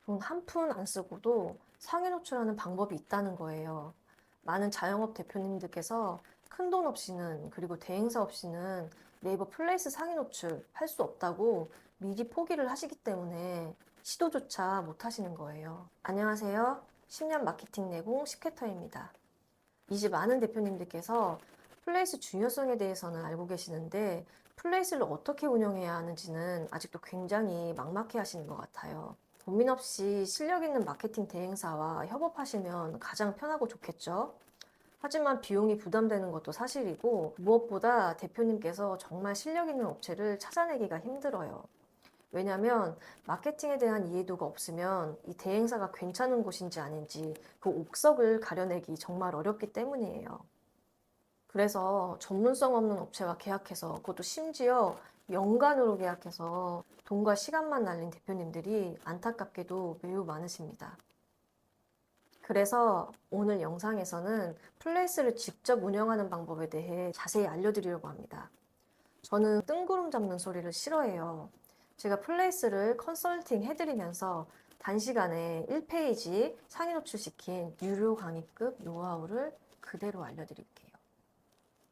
돈 한 푼 안 쓰고도 상위 노출하는 방법이 있다는 거예요. 많은 자영업 대표님들께서 큰돈 없이는, 그리고 대행사 없이는 네이버 플레이스 상위 노출 할 수 없다고 미리 포기를 하시기 때문에 시도조차 못 하시는 거예요. 안녕하세요. 10년 마케팅 내공 10쿼터입니다. 이제 많은 대표님들께서 플레이스 중요성에 대해서는 알고 계시는데 플레이스를 어떻게 운영해야 하는지는 아직도 굉장히 막막해 하시는 것 같아요. 고민 없이 실력 있는 마케팅 대행사와 협업하시면 가장 편하고 좋겠죠? 하지만 비용이 부담되는 것도 사실이고 무엇보다 대표님께서 정말 실력 있는 업체를 찾아내기가 힘들어요. 왜냐하면 마케팅에 대한 이해도가 없으면 이 대행사가 괜찮은 곳인지 아닌지 그 옥석을 가려내기 정말 어렵기 때문이에요. 그래서 전문성 없는 업체와 계약해서 그것도 심지어 연간으로 계약해서 돈과 시간만 날린 대표님들이 안타깝게도 매우 많으십니다. 그래서 오늘 영상에서는 플레이스를 직접 운영하는 방법에 대해 자세히 알려드리려고 합니다. 저는 뜬구름 잡는 소리를 싫어해요. 제가 플레이스를 컨설팅 해드리면서 단시간에 1페이지 상위 노출시킨 유료 강의급 노하우를 그대로 알려드릴게요.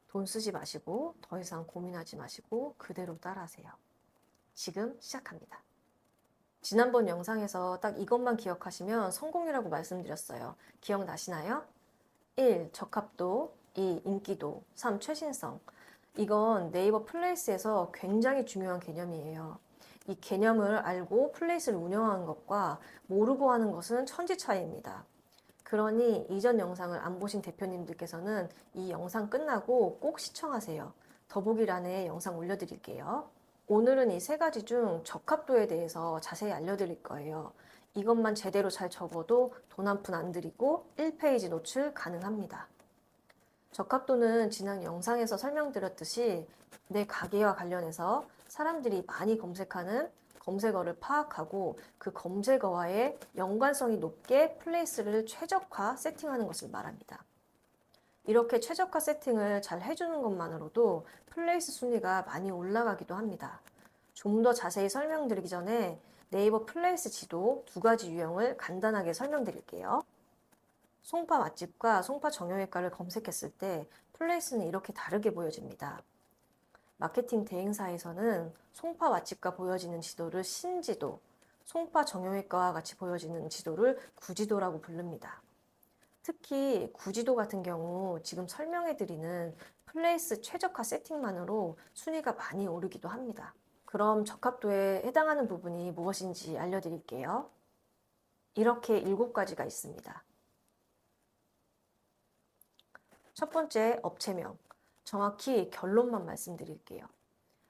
돈 쓰지 마시고 더 이상 고민하지 마시고 그대로 따라하세요. 지금 시작합니다. 지난번 영상에서 딱 이것만 기억하시면 성공이라고 말씀드렸어요. 기억나시나요? 1. 적합도, 2. 인기도, 3. 최신성. 이건 네이버 플레이스에서 굉장히 중요한 개념이에요. 이 개념을 알고 플레이스를 운영하는 것과 모르고 하는 것은 천지 차이입니다. 그러니 이전 영상을 안 보신 대표님들께서는 이 영상 끝나고 꼭 시청하세요. 더보기란에 영상 올려드릴게요. 오늘은 이 세 가지 중 적합도에 대해서 자세히 알려드릴 거예요. 이것만 제대로 잘 적어도 돈 한 푼 안 들이고 1페이지 노출 가능합니다. 적합도는 지난 영상에서 설명드렸듯이 내 가게와 관련해서 사람들이 많이 검색하는 검색어를 파악하고 그 검색어와의 연관성이 높게 플레이스를 최적화 세팅하는 것을 말합니다. 이렇게 최적화 세팅을 잘 해주는 것만으로도 플레이스 순위가 많이 올라가기도 합니다. 좀 더 자세히 설명드리기 전에 네이버 플레이스 지도 두 가지 유형을 간단하게 설명드릴게요. 송파 맛집과 송파 정형외과를 검색했을 때 플레이스는 이렇게 다르게 보여집니다. 마케팅 대행사에서는 송파 맛집과 보여지는 지도를 신지도, 송파 정형외과와 같이 보여지는 지도를 구지도라고 부릅니다. 특히 구지도 같은 경우 지금 설명해드리는 플레이스 최적화 세팅만으로 순위가 많이 오르기도 합니다. 그럼 적합도에 해당하는 부분이 무엇인지 알려드릴게요. 이렇게 7가지가 있습니다. 첫 번째, 업체명. 정확히 결론만 말씀드릴게요.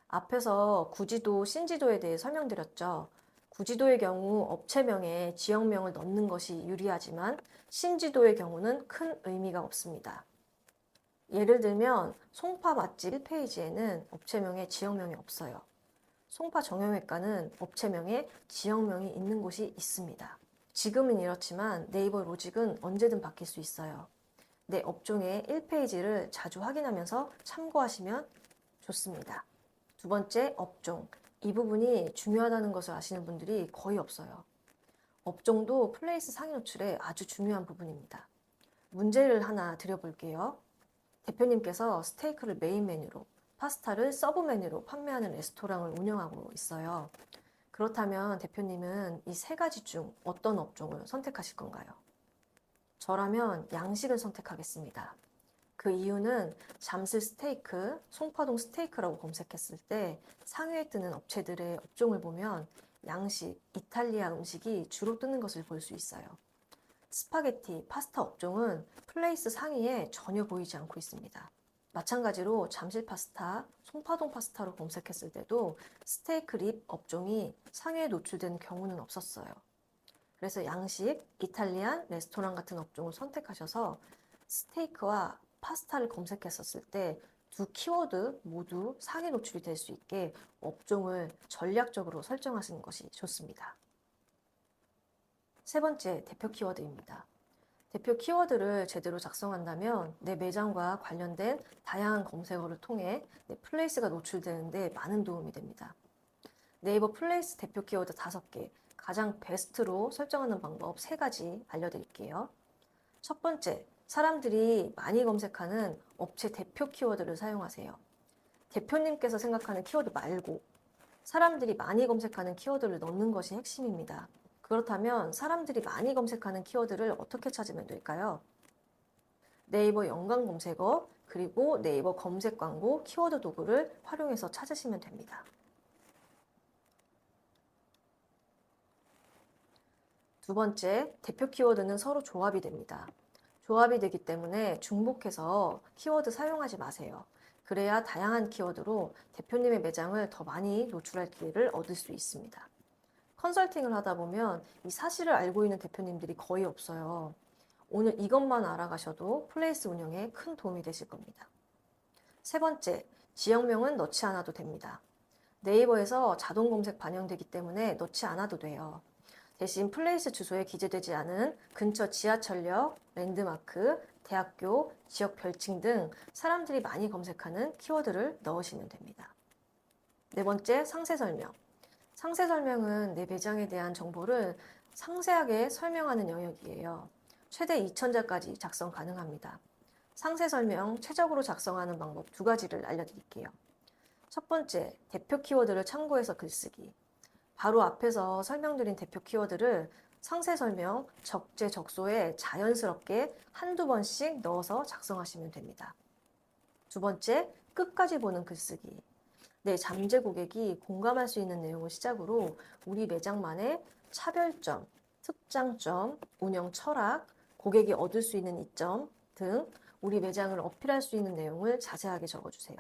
앞에서 구지도, 신지도에 대해 설명드렸죠. 구지도의 경우 업체명에 지역명을 넣는 것이 유리하지만 신지도의 경우는 큰 의미가 없습니다. 예를 들면 송파 맛집 1페이지에는 업체명에 지역명이 없어요. 송파 정형외과는 업체명에 지역명이 있는 곳이 있습니다. 지금은 이렇지만 네이버 로직은 언제든 바뀔 수 있어요. 내 업종의 1페이지를 자주 확인하면서 참고하시면 좋습니다. 두 번째, 업종. 이 부분이 중요하다는 것을 아시는 분들이 거의 없어요. 업종도 플레이스 상위 노출에 아주 중요한 부분입니다. 문제를 하나 드려볼게요. 대표님께서 스테이크를 메인 메뉴로, 파스타를 서브 메뉴로 판매하는 레스토랑을 운영하고 있어요. 그렇다면 대표님은 이 세 가지 중 어떤 업종을 선택하실 건가요? 저라면 양식을 선택하겠습니다. 그 이유는 잠실 스테이크, 송파동 스테이크라고 검색했을 때 상위에 뜨는 업체들의 업종을 보면 양식, 이탈리아 음식이 주로 뜨는 것을 볼 수 있어요. 스파게티, 파스타 업종은 플레이스 상위에 전혀 보이지 않고 있습니다. 마찬가지로 잠실 파스타, 송파동 파스타로 검색했을 때도 스테이크 립 업종이 상위에 노출된 경우는 없었어요. 그래서 양식, 이탈리안, 레스토랑 같은 업종을 선택하셔서 스테이크와 파스타를 검색했었을 때 두 키워드 모두 상위 노출이 될 수 있게 업종을 전략적으로 설정하시는 것이 좋습니다. 세 번째, 대표 키워드입니다. 대표 키워드를 제대로 작성한다면 내 매장과 관련된 다양한 검색어를 통해 내 플레이스가 노출되는데 많은 도움이 됩니다. 네이버 플레이스 대표 키워드 5개, 가장 베스트로 설정하는 방법 3가지 알려드릴게요. 첫 번째, 사람들이 많이 검색하는 업체 대표 키워드를 사용하세요. 대표님께서 생각하는 키워드 말고 사람들이 많이 검색하는 키워드를 넣는 것이 핵심입니다. 그렇다면 사람들이 많이 검색하는 키워드를 어떻게 찾으면 될까요? 네이버 연관 검색어, 그리고 네이버 검색 광고 키워드 도구를 활용해서 찾으시면 됩니다. 두 번째, 대표 키워드는 서로 조합이 됩니다. 조합이 되기 때문에 중복해서 키워드 사용하지 마세요. 그래야 다양한 키워드로 대표님의 매장을 더 많이 노출할 기회를 얻을 수 있습니다. 컨설팅을 하다 보면 이 사실을 알고 있는 대표님들이 거의 없어요. 오늘 이것만 알아가셔도 플레이스 운영에 큰 도움이 되실 겁니다. 세 번째, 지역명은 넣지 않아도 됩니다. 네이버에서 자동 검색 반영되기 때문에 넣지 않아도 돼요. 대신 플레이스 주소에 기재되지 않은 근처 지하철역, 랜드마크, 대학교, 지역 별칭 등 사람들이 많이 검색하는 키워드를 넣으시면 됩니다. 네 번째, 상세 설명. 상세 설명은 내 매장에 대한 정보를 상세하게 설명하는 영역이에요. 최대 2,000자까지 작성 가능합니다. 상세 설명 최적으로 작성하는 방법 2가지를 알려드릴게요. 첫 번째, 대표 키워드를 참고해서 글쓰기. 바로 앞에서 설명드린 대표 키워드를 상세 설명 적재적소에 자연스럽게 한두 번씩 넣어서 작성하시면 됩니다. 두 번째, 끝까지 보는 글쓰기. 내 잠재 고객이 공감할 수 있는 내용을 시작으로 우리 매장만의 차별점, 특장점, 운영 철학, 고객이 얻을 수 있는 이점 등 우리 매장을 어필할 수 있는 내용을 자세하게 적어주세요.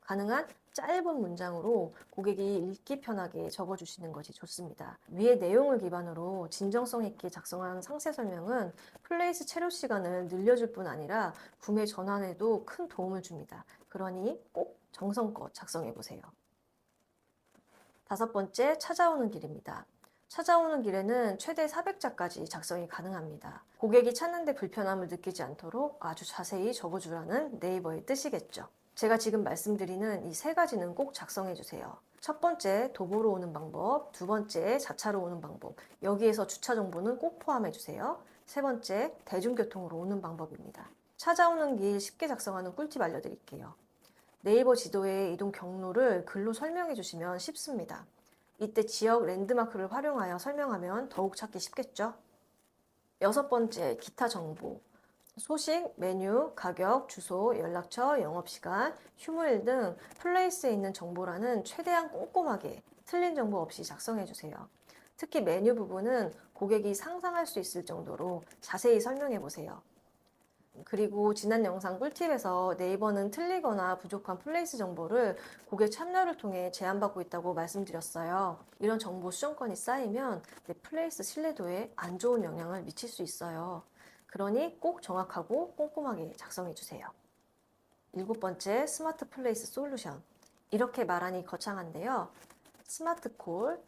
가능한 짧은 문장으로 고객이 읽기 편하게 적어주시는 것이 좋습니다. 위의 내용을 기반으로 진정성 있게 작성한 상세 설명은 플레이스 체류 시간을 늘려줄 뿐 아니라 구매 전환에도 큰 도움을 줍니다. 그러니 꼭 정성껏 작성해 보세요. 다섯 번째, 찾아오는 길입니다. 찾아오는 길에는 최대 400자까지 작성이 가능합니다. 고객이 찾는데 불편함을 느끼지 않도록 아주 자세히 적어주라는 네이버의 뜻이겠죠. 제가 지금 말씀드리는 이 3가지는 꼭 작성해 주세요. 첫 번째, 도보로 오는 방법. 두 번째, 자차로 오는 방법. 여기에서 주차 정보는 꼭 포함해 주세요. 세 번째, 대중교통으로 오는 방법입니다. 찾아오는 길 쉽게 작성하는 꿀팁 알려드릴게요. 네이버 지도의 이동 경로를 글로 설명해 주시면 쉽습니다. 이때 지역 랜드마크를 활용하여 설명하면 더욱 찾기 쉽겠죠? 여섯 번째, 기타 정보. 소식, 메뉴, 가격, 주소, 연락처, 영업시간, 휴무일 등 플레이스에 있는 정보란은 최대한 꼼꼼하게 틀린 정보 없이 작성해 주세요. 특히 메뉴 부분은 고객이 상상할 수 있을 정도로 자세히 설명해 보세요. 그리고 지난 영상 꿀팁에서 네이버는 틀리거나 부족한 플레이스 정보를 고객 참여를 통해 제한받고 있다고 말씀드렸어요. 이런 정보 수정권이 쌓이면 내 플레이스 신뢰도에 안 좋은 영향을 미칠 수 있어요. 그러니 꼭 정확하고 꼼꼼하게 작성해 주세요. 일곱 번째, 스마트 플레이스 솔루션. 이렇게 말하니 거창한데요. 스마트 콜,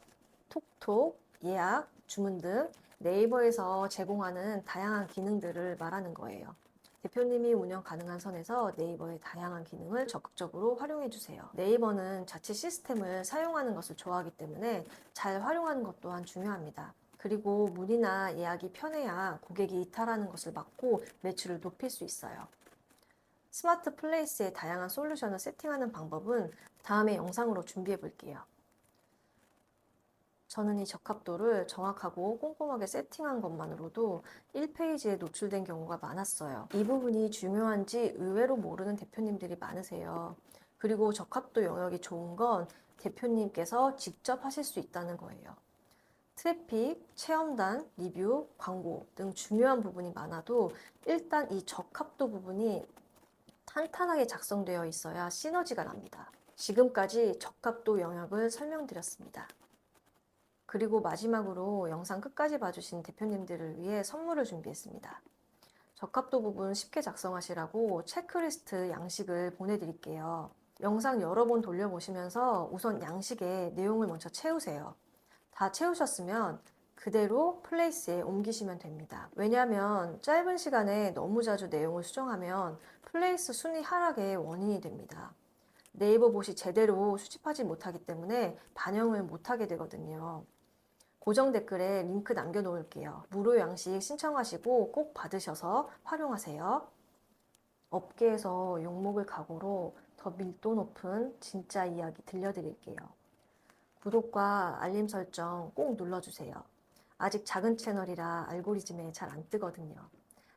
톡톡, 예약, 주문 등 네이버에서 제공하는 다양한 기능들을 말하는 거예요. 대표님이 운영 가능한 선에서 네이버의 다양한 기능을 적극적으로 활용해 주세요. 네이버는 자체 시스템을 사용하는 것을 좋아하기 때문에 잘 활용하는 것 또한 중요합니다. 그리고 문의나 예약이 편해야 고객이 이탈하는 것을 막고 매출을 높일 수 있어요. 스마트 플레이스의 다양한 솔루션을 세팅하는 방법은 다음의 영상으로 준비해 볼게요. 저는 이 적합도를 정확하고 꼼꼼하게 세팅한 것만으로도 1페이지에 노출된 경우가 많았어요. 이 부분이 중요한지 의외로 모르는 대표님들이 많으세요. 그리고 적합도 영역이 좋은 건 대표님께서 직접 하실 수 있다는 거예요. 트래픽, 체험단, 리뷰, 광고 등 중요한 부분이 많아도 일단 이 적합도 부분이 탄탄하게 작성되어 있어야 시너지가 납니다. 지금까지 적합도 영역을 설명드렸습니다. 그리고 마지막으로 영상 끝까지 봐주신 대표님들을 위해 선물을 준비했습니다. 적합도 부분 쉽게 작성하시라고 체크리스트 양식을 보내드릴게요. 영상 여러 번 돌려보시면서 우선 양식에 내용을 먼저 채우세요. 다 채우셨으면 그대로 플레이스에 옮기시면 됩니다. 왜냐하면 짧은 시간에 너무 자주 내용을 수정하면 플레이스 순위 하락의 원인이 됩니다. 네이버 봇이 제대로 수집하지 못하기 때문에 반영을 못하게 되거든요. 고정 댓글에 링크 남겨놓을게요. 무료 양식 신청하시고 꼭 받으셔서 활용하세요. 업계에서 욕먹을 각오로 더 밀도 높은 진짜 이야기 들려드릴게요. 구독과 알림 설정 꼭 눌러주세요. 아직 작은 채널이라 알고리즘에 잘 안 뜨거든요.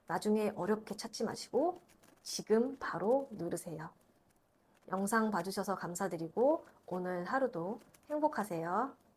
나중에 어렵게 찾지 마시고 지금 바로 누르세요. 영상 봐주셔서 감사드리고 오늘 하루도 행복하세요.